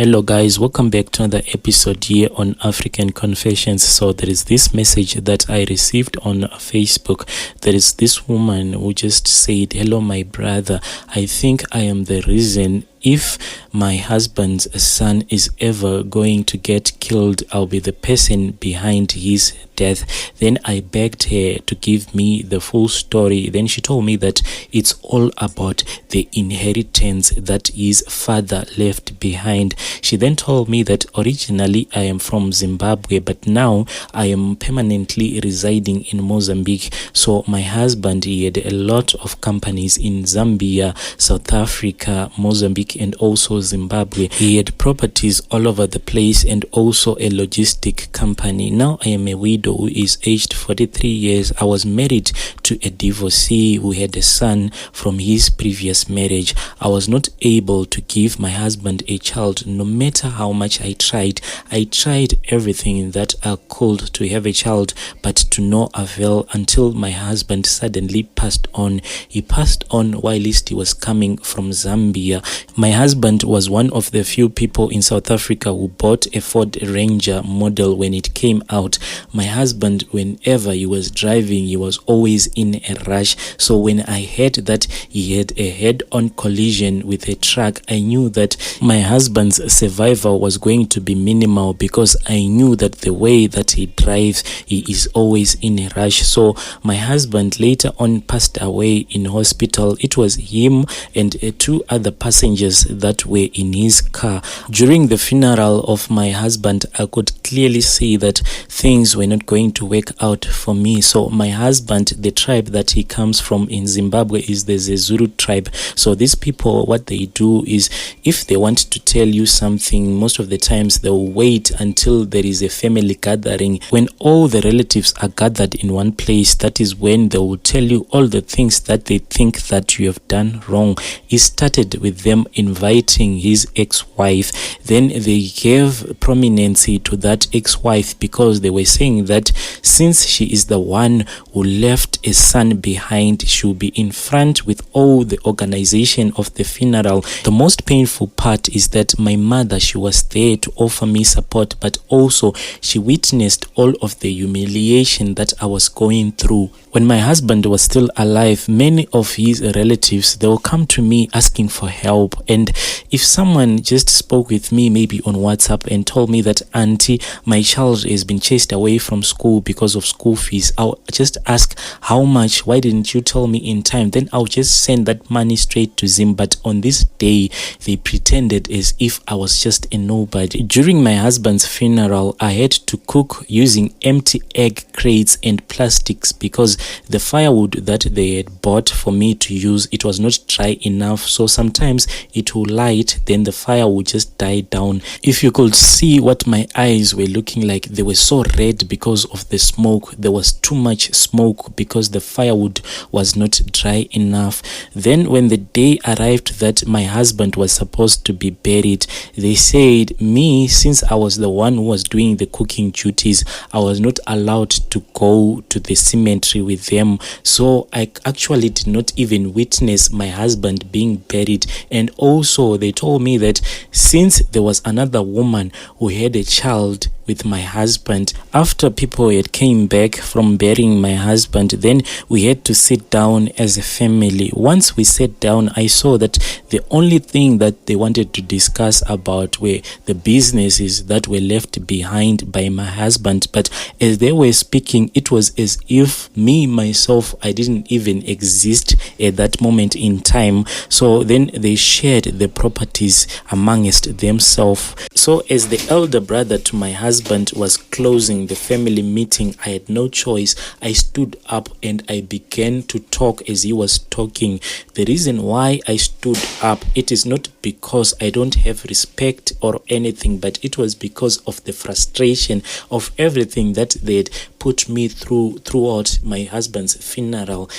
Hello guys, welcome back to another episode here on African Confessions. So there is this message that I received on Facebook. There is this woman who just said, "Hello my brother, I think I am the reason if my husband's son is ever going to get killed, I'll be the person behind his death." Then I begged her to give me the full story. Then she told me that it's all about the inheritance that his father left behind. She then told me that originally I am from Zimbabwe, but now I am permanently residing in Mozambique. So my husband, he had a lot of companies in Zambia, South Africa, Mozambique, and also Zimbabwe. He had properties all over the place and also a logistic company. Now I am a widow who is aged 43 years. I was married to a divorcee who had a son from his previous marriage. I was not able to give my husband a child no matter how much I tried. I tried everything that I could to have a child, but to no avail until my husband suddenly passed on. He passed on whilst he was coming from Zambia. My husband was one of the few people in South Africa who bought a Ford Ranger model when it came out. My husband, whenever he was driving, he was always in a rush. So when I heard that he had a head-on collision with a truck, I knew that my husband's survival was going to be minimal, because I knew that the way that he drives, he is always in a rush. So my husband later on passed away in hospital. It was him and two other passengers that were in his car. During the funeral of my husband, I could clearly see that things were not going to work out for me. So my husband, the tribe that he comes from in Zimbabwe is the Zulu tribe. So these people, what they do is, if they want to tell you something, most of the times they'll wait until there is a family gathering. When all the relatives are gathered in one place, that is when they will tell you all the things that they think that you have done wrong. It started with them inviting his ex-wife. Then they gave prominency to that ex-wife because they were saying that since she is the one who left a son behind, she'll be in front with all the organization of the funeral. The most painful part is that my mother, she was there to offer me support, but also she witnessed all of the humiliation that I was going through. When my husband was still alive, many of his relatives, they will come to me asking for help. And if someone just spoke with me maybe on WhatsApp and told me that, "Auntie, my child has been chased away from school because of school fees," I'll just ask, "How much? Why didn't you tell me in time?" Then I'll just send that money straight to Zim. But on this day, they pretended as if I was just a nobody. During my husband's funeral, I had to cook using empty egg crates and plastics because the firewood that they had bought for me to use, it was not dry enough. So sometimes it will light, then the fire would just die down. If you could see what my eyes were looking like, they were so red because of the smoke. There was too much smoke because the firewood was not dry enough. Then when the day arrived that my husband was supposed to be buried, they said me, since I was the one who was doing the cooking duties, I was not allowed to go to the cemetery with them. So I actually did not even witness my husband being buried. And also they told me that since there was another woman who had a child with my husband, after people had came back from burying my husband, then we had to sit down as a family. Once we sat down, I saw that the only thing that they wanted to discuss about were the businesses that were left behind by my husband. But as they were speaking, it was as if me, myself, I didn't even exist at that moment in time. So then they shared the properties amongst themselves. So as the elder brother to my husband was closing the family meeting, I had no choice. I stood up and I began to talk as he was talking. The reason why I stood up, it is not because I don't have respect or anything, but it was because of the frustration of everything that they had put me throughout my husband's funeral.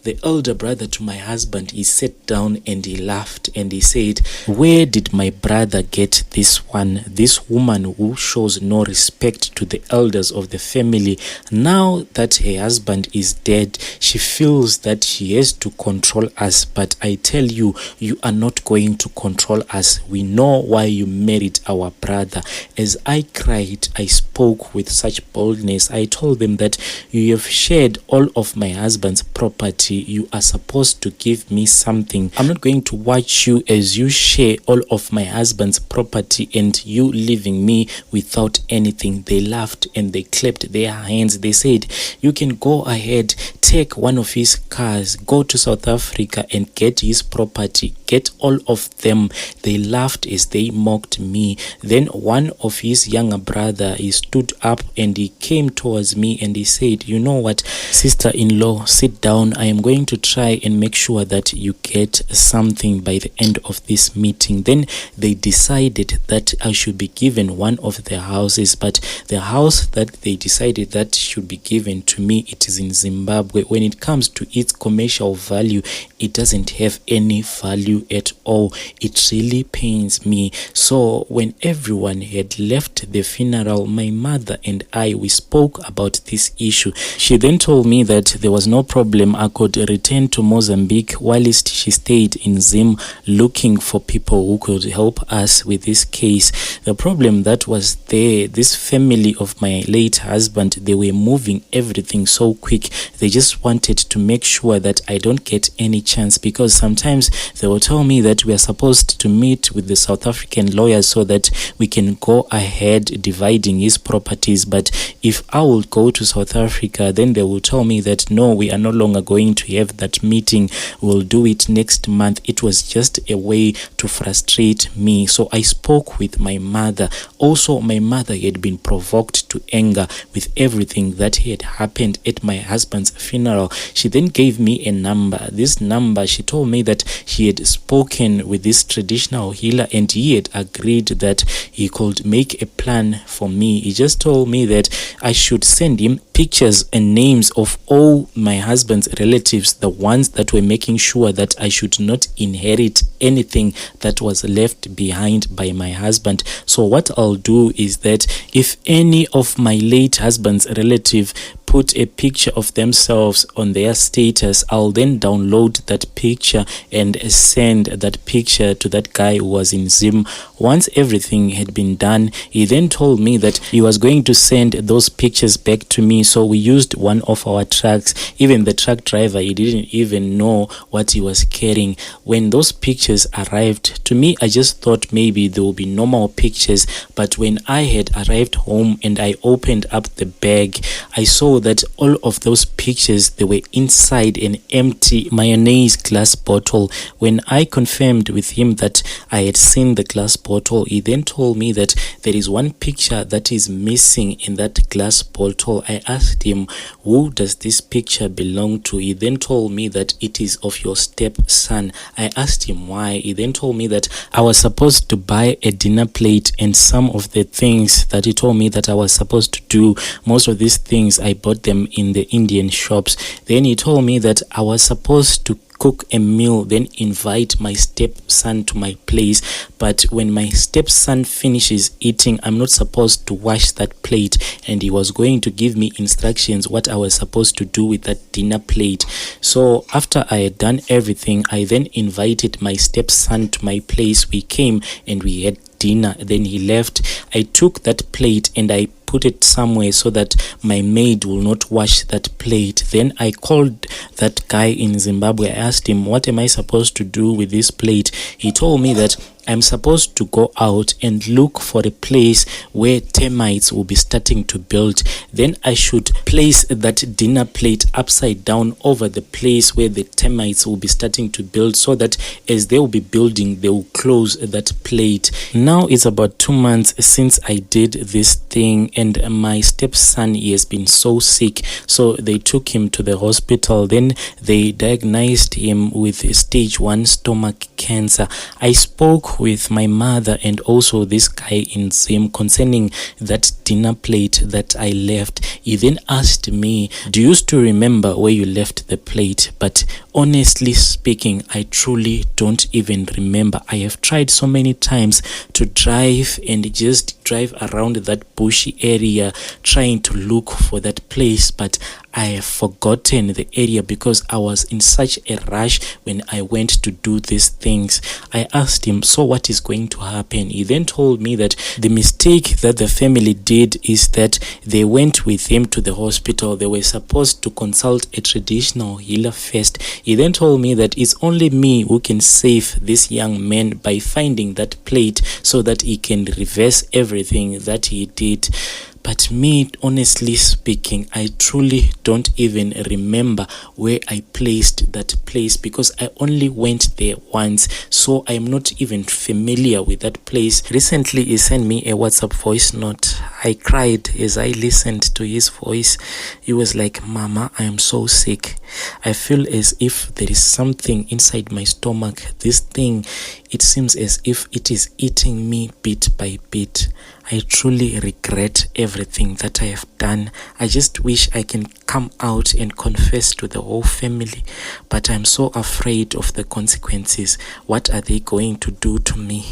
the elder brother to my husband, he sat down and he laughed and he said, where did my brother get this one? This woman who shows no respect to the elders of the family. Now that her husband is dead, she feels that she has to control us. But I tell you, you are not going to control us. We know why you married our brother. As I cried, I spoke with such boldness. I told them that you have shared all of my husband's property. You are supposed to give me something. I'm not going to watch you as you share all of my husband's property and you leaving me without anything. They laughed and they clapped their hands. They said, you can go ahead, take one of his cars, go to South Africa and get his property, get all of them. They laughed as they mocked me. Then one of his younger brother, he stood up and he came towards me and he said, you know what, sister-in-law, sit down. I am going to try and make sure that you get something by the end of this meeting. Then they decided that I should be given one of their houses, but the house that they decided that should be given to me, it is in Zimbabwe. When it comes to its commercial value, it doesn't have any value at all. It really pains me. So when everyone had left the funeral, my mother and I, we spoke about this issue. She then told me that there was no problem. I could return to Mozambique whilst she stayed in Zim looking for people who could help us with this case. The problem that was there, this family of my late husband, they were moving everything so quick. They just wanted to make sure that I don't get any chance, because sometimes they will tell me that we are supposed to meet with the South African lawyers so that we can go ahead dividing his properties. But if I will go to South Africa, then they will tell me that no, we are no longer going to have that meeting. We'll do it next month. It was just a way to frustrate me. So I spoke with my mother. Also, my mother had been provoked to anger with everything that had happened at my husband's funeral. She then gave me a number. This number, she told me that she had spoken with this traditional healer and he had agreed that he could make a plan for me. He just told me that I should send him pictures and names of all my husband's relatives, the ones that were making sure that I should not inherit anything that was left behind by my husband. So what I'll do is that if any of my late husband's relative put a picture of themselves on their status, I'll then download that picture and send that picture to that guy who was in Zim. Once everything had been done, he then told me that he was going to send those pictures back to me. So we used one of our trucks. Even the truck driver, he didn't even know what he was carrying. When those pictures arrived to me, I just thought maybe there will be normal pictures. But when I had arrived home and I opened up the bag, I saw that all of those pictures, they were inside an empty mayonnaise glass bottle. When I confirmed with him that I had seen the glass bottle, he then told me that there is one picture that is missing in that glass bottle. I asked him, who does this picture belong to? He then told me that it is of your stepson. I asked him why. He then told me that I was supposed to buy a dinner plate and some of the things that he told me that I was supposed to do. Most of these things I bought them in the Indian shops. Then he told me that I was supposed to cook a meal, then invite my stepson to my place. But when my stepson finishes eating, I'm not supposed to wash that plate, and he was going to give me instructions what I was supposed to do with that dinner plate. So after I had done everything, I then invited my stepson to my place. We came and we had dinner. Then he left. I took that plate and I put it somewhere so that my maid will not wash that plate. Then I called that guy in Zimbabwe. I asked him, what am I supposed to do with this plate? He told me that I'm supposed to go out and look for a place where termites will be starting to build. Then I should place that dinner plate upside down over the place where the termites will be starting to build, so that as they will be building, they will close that plate. Now it's about 2 months since I did this thing, and my stepson, he has been so sick. So they took him to the hospital. Then they diagnosed him with stage 1 stomach cancer. I spoke with my mother and also this guy in Zim concerning that dinner plate that I left. He then asked me, do you still remember where you left the plate? But honestly speaking, I truly don't even remember. I have tried so many times to drive and just drive around that bushy area trying to look for that place, but I have forgotten the area because I was in such a rush when I went to do these things. I asked him, so what is going to happen? He then told me that the mistake that the family did is that they went with him to the hospital. They were supposed to consult a traditional healer first. He then told me that it's only me who can save this young man by finding that plate so that he can reverse everything that he did. But me, honestly speaking, I truly don't even remember where I placed that place because I only went there once, so I'm not even familiar with that place. Recently, he sent me a WhatsApp voice note. I cried as I listened to his voice. He was like, Mama, I am so sick. I feel as if there is something inside my stomach. This thing, it seems as if it is eating me bit by bit. I truly regret everything that I have done. I just wish I can come out and confess to the whole family, but I'm so afraid of the consequences. What are they going to do to me?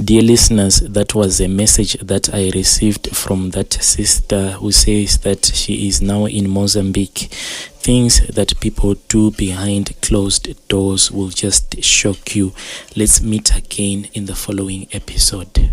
Dear listeners, that was a message that I received from that sister who says that she is now in Mozambique. Things that people do behind closed doors will just shock you. Let's meet again in the following episode.